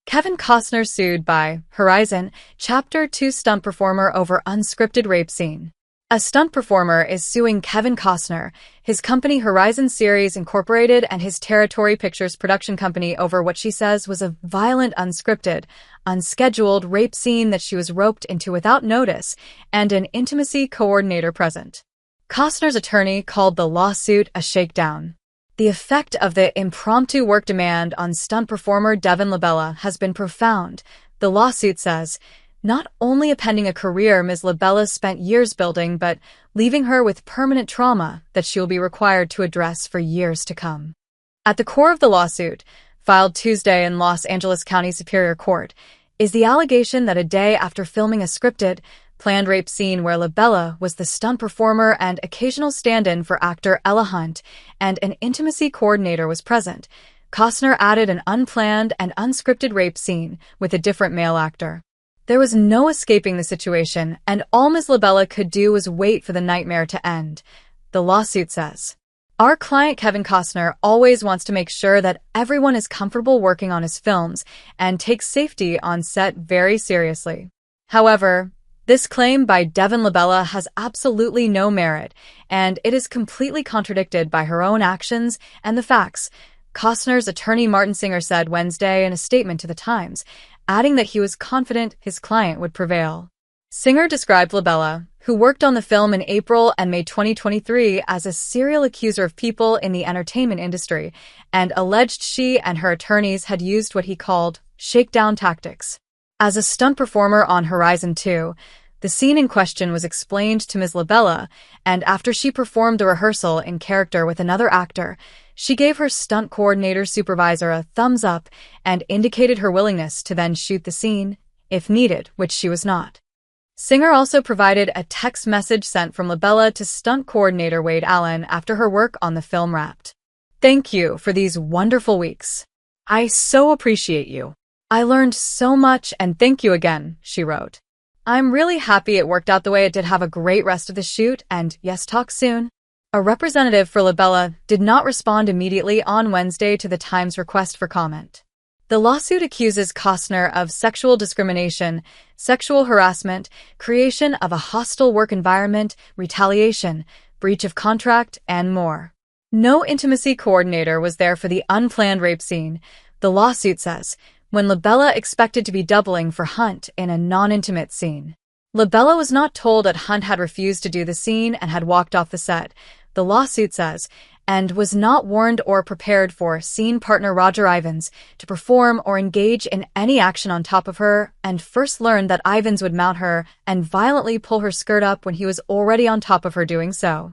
Kevin Costner sued by Horizon, Chapter 2 stunt performer over unscripted rape scene. A stunt performer is suing Kevin Costner, his company Horizon Series Incorporated and his Territory Pictures production company over what she says was a violent, unscripted, unscheduled rape scene that she was roped into without notice and an intimacy coordinator present. Costner's attorney called the lawsuit a shakedown. The effect of the impromptu work demand on stunt performer Devyn LaBella has been profound, the lawsuit says, not only upending a career Ms. LaBella spent years building, but leaving her with permanent trauma that she will be required to address for years to come. At the core of the lawsuit, filed Tuesday in Los Angeles County Superior Court, is the allegation that a day after filming a scripted, planned rape scene where LaBella was the stunt performer and occasional stand-in for actor Ella Hunt and an intimacy coordinator was present, Costner added an unplanned and unscripted rape scene with a different male actor. There was no escaping the situation, and all Ms. LaBella could do was wait for the nightmare to end, the lawsuit says. Our client Kevin Costner always wants to make sure that everyone is comfortable working on his films and takes safety on set very seriously. However, this claim by Devyn LaBella has absolutely no merit, and it is completely contradicted by her own actions and the facts, Costner's attorney Martin Singer said Wednesday in a statement to The Times, adding that he was confident his client would prevail. Singer described LaBella, who worked on the film in April and May 2023, as a serial accuser of people in the entertainment industry, and alleged she and her attorneys had used what he called shakedown tactics. As a stunt performer on Horizon 2, the scene in question was explained to Ms. LaBella, and after she performed the rehearsal in character with another actor, she gave her stunt coordinator supervisor a thumbs up and indicated her willingness to then shoot the scene, if needed, which she was not. Singer also provided a text message sent from LaBella to stunt coordinator Wade Allen after her work on the film wrapped. "Thank you for these wonderful weeks. I so appreciate you. I learned so much and thank you again," she wrote. "I'm really happy it worked out the way it did. Have a great rest of the shoot and yes, talk soon." A representative for LaBella did not respond immediately on Wednesday to the Times' request for comment. The lawsuit accuses Costner of sexual discrimination, sexual harassment, creation of a hostile work environment, retaliation, breach of contract, and more. No intimacy coordinator was there for the unplanned rape scene, the lawsuit says, when LaBella expected to be doubling for Hunt in a non-intimate scene. LaBella was not told that Hunt had refused to do the scene and had walked off the set, the lawsuit says, and was not warned or prepared for scene partner Roger Ivans to perform or engage in any action on top of her, and first learned that Ivans would mount her and violently pull her skirt up when he was already on top of her doing so.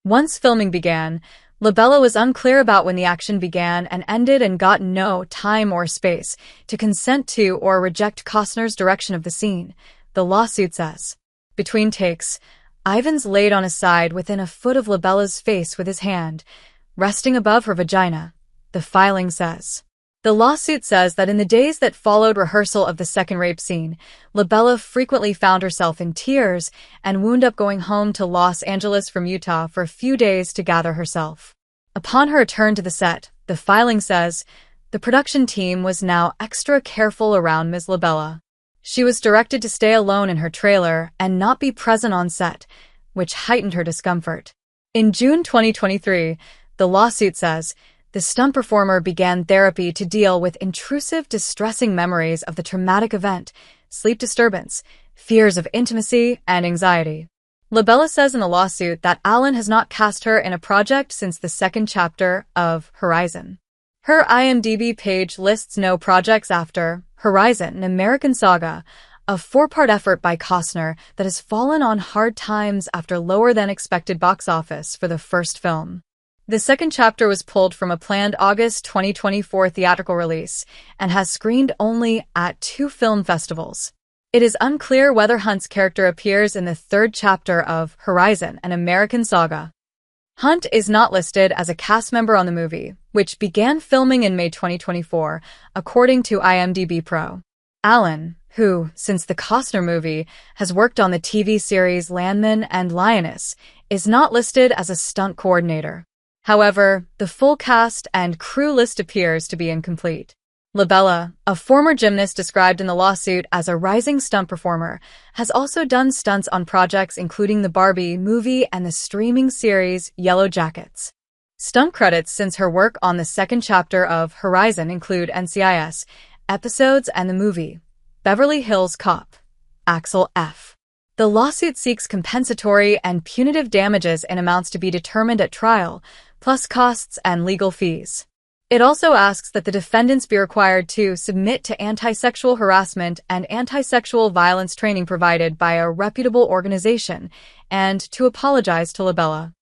Once filming began, LaBella was unclear about when the action began and ended and got no time or space to consent to or reject Costner's direction of the scene, the lawsuit says. Between takes, Ivans laid on his side within a foot of LaBella's face with his hand, resting above her vagina, the filing says. The lawsuit says that in the days that followed rehearsal of the second rape scene, LaBella frequently found herself in tears and wound up going home to Los Angeles from Utah for a few days to gather herself. Upon her return to the set, the filing says, the production team was now extra careful around Ms. LaBella. She was directed to stay alone in her trailer and not be present on set, which heightened her discomfort. In June 2023, the lawsuit says, the stunt performer began therapy to deal with intrusive, distressing memories of the traumatic event, sleep disturbance, fears of intimacy, and anxiety. LaBella says in the lawsuit that Allen has not cast her in a project since the second chapter of Horizon. Her IMDb page lists no projects after Horizon, an American Saga, a 4-part effort by Costner that has fallen on hard times after lower-than-expected box office for the first film. The second chapter was pulled from a planned August 2024 theatrical release and has screened only at 2 film festivals. It is unclear whether Hunt's character appears in the third chapter of Horizon, an American Saga. Hunt is not listed as a cast member on the movie, which began filming in May 2024, according to IMDb Pro. Allen, who, since the Costner movie, has worked on the TV series Landman and Lioness, is not listed as a stunt coordinator. However, the full cast and crew list appears to be incomplete. LaBella, a former gymnast described in the lawsuit as a rising stunt performer, has also done stunts on projects including the Barbie movie and the streaming series Yellow Jackets. Stunt credits since her work on the second chapter of Horizon include NCIS episodes and the movie Beverly Hills Cop. Axel F. The lawsuit seeks compensatory and punitive damages in amounts to be determined at trial, plus costs and legal fees. It also asks that the defendants be required to submit to anti-sexual harassment and anti-sexual violence training provided by a reputable organization and to apologize to LaBella.